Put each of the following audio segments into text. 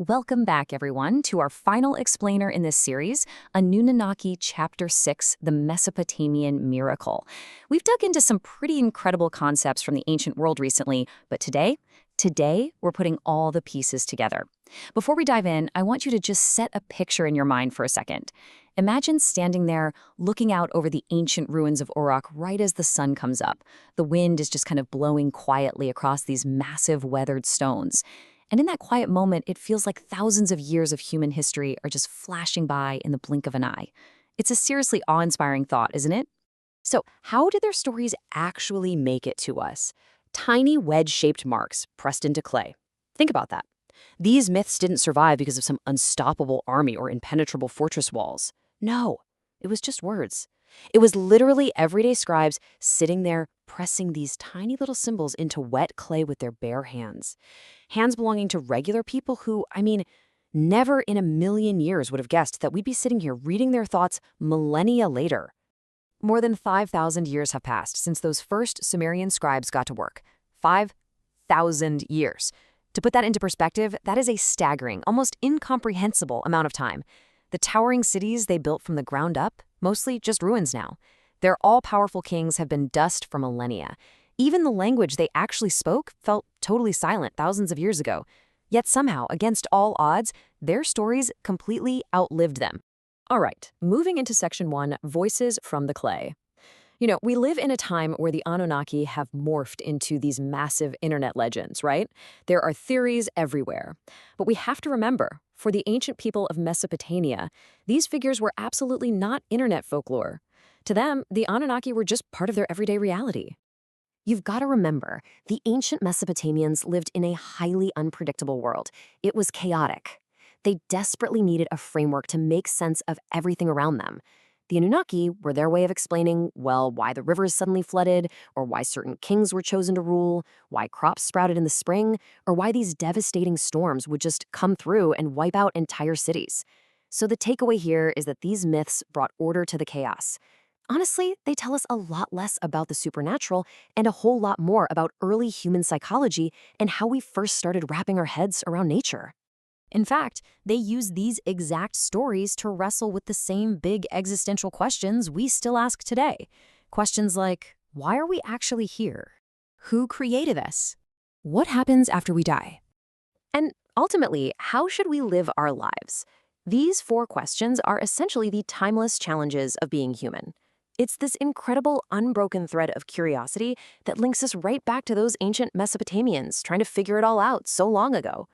Welcome back, everyone, to our final explainer in this series, Anunnaki Chapter 6, The Mesopotamian Miracle. We've dug into some pretty incredible concepts from the ancient world recently, but today, we're putting all the pieces together. Before we dive in, I want you to just set a picture in your mind for a second. Imagine standing there, looking out over the ancient ruins of Uruk right as the sun comes up. The wind is just kind of blowing quietly across these massive weathered stones. And in that quiet moment, it feels like thousands of years of human history are just flashing by in the blink of an eye. It's a seriously awe-inspiring thought, isn't it? So, how did their stories actually make it to us? Tiny wedge-shaped marks pressed into clay. Think about that. These myths didn't survive because of some unstoppable army or impenetrable fortress walls. No, it was just words. It was literally everyday scribes sitting there pressing these tiny little symbols into wet clay with their bare hands. Hands belonging to regular people who, never in a million years would have guessed that we'd be sitting here reading their thoughts millennia later. More than 5,000 years have passed since those first Sumerian scribes got to work. 5,000 years. To put that into perspective, that is a staggering, almost incomprehensible amount of time. The towering cities they built from the ground up, mostly just ruins now. Their all-powerful kings have been dust for millennia. Even the language they actually spoke felt totally silent thousands of years ago. Yet somehow, against all odds, their stories completely outlived them. All right, moving into Section 1, Voices from the Clay. We live in a time where the Anunnaki have morphed into these massive internet legends, right? There are theories everywhere. But we have to remember, for the ancient people of Mesopotamia, these figures were absolutely not internet folklore. To them, the Anunnaki were just part of their everyday reality. You've got to remember, the ancient Mesopotamians lived in a highly unpredictable world. It was chaotic. They desperately needed a framework to make sense of everything around them. The Anunnaki were their way of explaining, why the rivers suddenly flooded, or why certain kings were chosen to rule, why crops sprouted in the spring, or why these devastating storms would just come through and wipe out entire cities. So the takeaway here is that these myths brought order to the chaos. Honestly, they tell us a lot less about the supernatural and a whole lot more about early human psychology and how we first started wrapping our heads around nature. In fact, they use these exact stories to wrestle with the same big existential questions we still ask today. Questions like, why are we actually here? Who created us? What happens after we die? And ultimately, how should we live our lives? These 4 questions are essentially the timeless challenges of being human. It's this incredible, unbroken thread of curiosity that links us right back to those ancient Mesopotamians trying to figure it all out so long ago.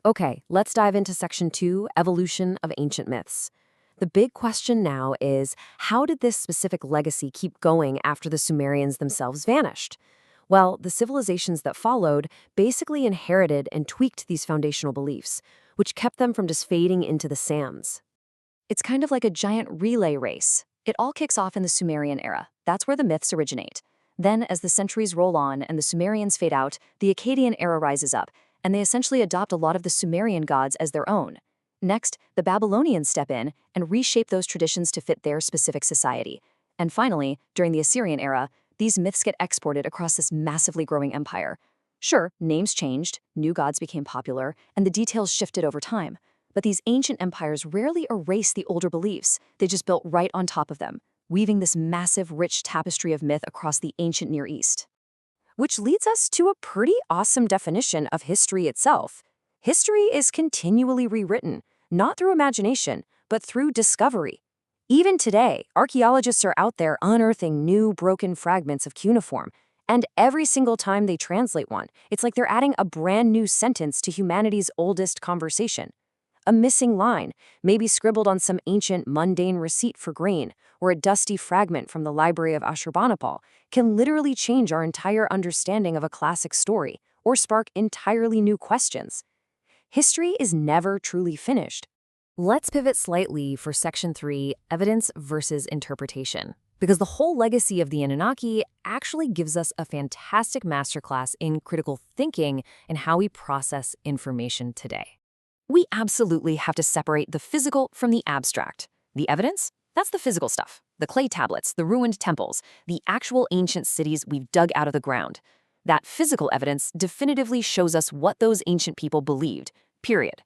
Okay, let's dive into Section 2, Evolution of Ancient Myths. The big question now is, how did this specific legacy keep going after the Sumerians themselves vanished? Well, the civilizations that followed basically inherited and tweaked these foundational beliefs, which kept them from just fading into the sands. It's kind of like a giant relay race. It all kicks off in the Sumerian era. That's where the myths originate. Then, as the centuries roll on and the Sumerians fade out, the Akkadian era rises up, and they essentially adopt a lot of the Sumerian gods as their own. Next, the Babylonians step in and reshape those traditions to fit their specific society. And finally, during the Assyrian era, these myths get exported across this massively growing empire. Sure, names changed, new gods became popular, and the details shifted over time. But these ancient empires rarely erase the older beliefs. They just built right on top of them, weaving this massive, rich tapestry of myth across the ancient Near East. Which leads us to a pretty awesome definition of history itself. History is continually rewritten, not through imagination, but through discovery. Even today, archaeologists are out there unearthing new broken fragments of cuneiform, and every single time they translate one, it's like they're adding a brand new sentence to humanity's oldest conversation. A missing line, maybe scribbled on some ancient mundane receipt for grain, or a dusty fragment from the library of Ashurbanipal, can literally change our entire understanding of a classic story, or spark entirely new questions. History is never truly finished. Let's pivot slightly for Section 3, Evidence versus Interpretation, because the whole legacy of the Anunnaki actually gives us a fantastic masterclass in critical thinking and how we process information today. We absolutely have to separate the physical from the abstract. The evidence? That's the physical stuff. The clay tablets, the ruined temples, the actual ancient cities we've dug out of the ground. That physical evidence definitively shows us what those ancient people believed, period.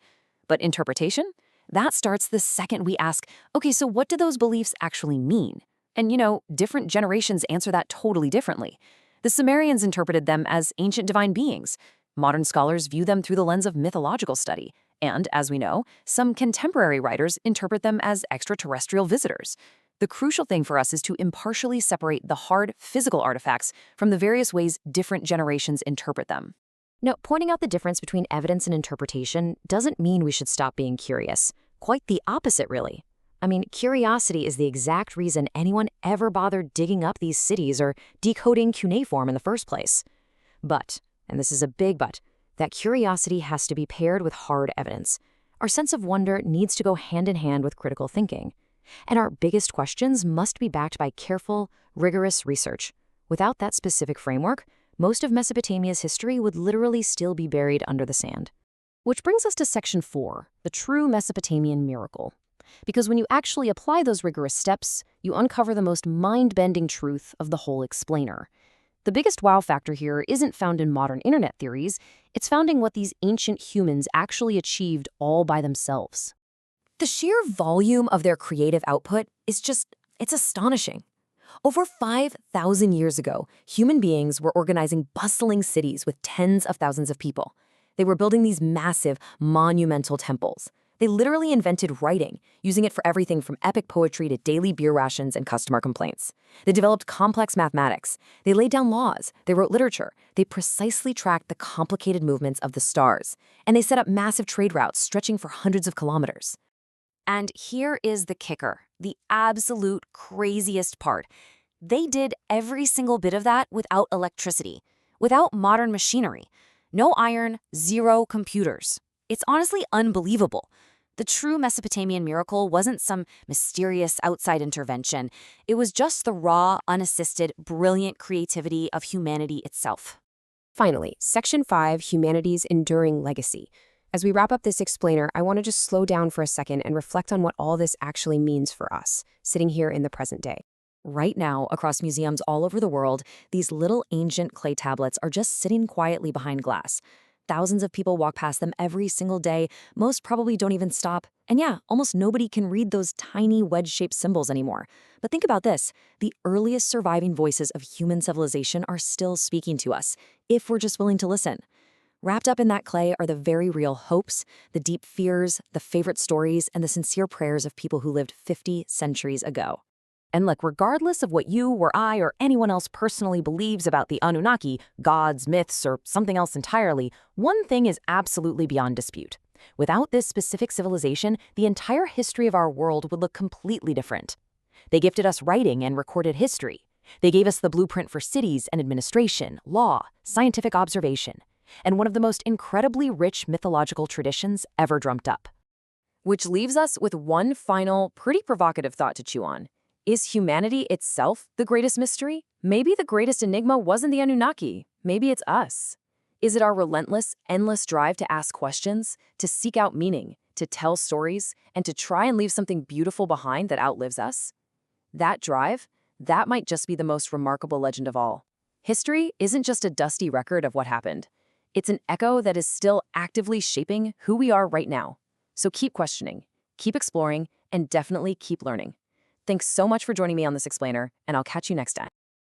But interpretation? That starts the second we ask, okay, so what do those beliefs actually mean? And different generations answer that totally differently. The Sumerians interpreted them as ancient divine beings. Modern scholars view them through the lens of mythological study. And, as we know, some contemporary writers interpret them as extraterrestrial visitors. The crucial thing for us is to impartially separate the hard, physical artifacts from the various ways different generations interpret them. Now, pointing out the difference between evidence and interpretation doesn't mean we should stop being curious. Quite the opposite, really. I mean, curiosity is the exact reason anyone ever bothered digging up these cities or decoding cuneiform in the first place. But, and this is a big but, that curiosity has to be paired with hard evidence. Our sense of wonder needs to go hand in hand with critical thinking. And our biggest questions must be backed by careful, rigorous research. Without that specific framework, most of Mesopotamia's history would literally still be buried under the sand. Which brings us to Section 4, the true Mesopotamian miracle. Because when you actually apply those rigorous steps, you uncover the most mind-bending truth of the whole explainer. The biggest wow factor here isn't found in modern internet theories, it's found in what these ancient humans actually achieved all by themselves. The sheer volume of their creative output is it's astonishing. Over 5,000 years ago, human beings were organizing bustling cities with tens of thousands of people. They were building these massive, monumental temples. They literally invented writing, using it for everything from epic poetry to daily beer rations and customer complaints. They developed complex mathematics. They laid down laws. They wrote literature. They precisely tracked the complicated movements of the stars. And they set up massive trade routes stretching for hundreds of kilometers. And here is the kicker, the absolute craziest part. They did every single bit of that without electricity, without modern machinery. No iron, zero computers. It's honestly unbelievable. The true Mesopotamian miracle wasn't some mysterious outside intervention. It was just the raw, unassisted, brilliant creativity of humanity itself. Finally, Section 5, Humanity's Enduring Legacy. As we wrap up this explainer, I want to just slow down for a second and reflect on what all this actually means for us, sitting here in the present day. Right now, across museums all over the world, these little ancient clay tablets are just sitting quietly behind glass. Thousands of people walk past them every single day. Most probably don't even stop. And yeah, almost nobody can read those tiny wedge-shaped symbols anymore. But think about this. The earliest surviving voices of human civilization are still speaking to us, if we're just willing to listen. Wrapped up in that clay are the very real hopes, the deep fears, the favorite stories, and the sincere prayers of people who lived 50 centuries ago. And look, regardless of what you or I or anyone else personally believes about the Anunnaki, gods, myths, or something else entirely, one thing is absolutely beyond dispute. Without this specific civilization, the entire history of our world would look completely different. They gifted us writing and recorded history. They gave us the blueprint for cities and administration, law, scientific observation, and one of the most incredibly rich mythological traditions ever drummed up. Which leaves us with one final, pretty provocative thought to chew on. Is humanity itself the greatest mystery? Maybe the greatest enigma wasn't the Anunnaki. Maybe it's us. Is it our relentless, endless drive to ask questions, to seek out meaning, to tell stories, and to try and leave something beautiful behind that outlives us? That drive, that might just be the most remarkable legend of all. History isn't just a dusty record of what happened. It's an echo that is still actively shaping who we are right now. So keep questioning, keep exploring, and definitely keep learning. Thanks so much for joining me on this explainer, and I'll catch you next time.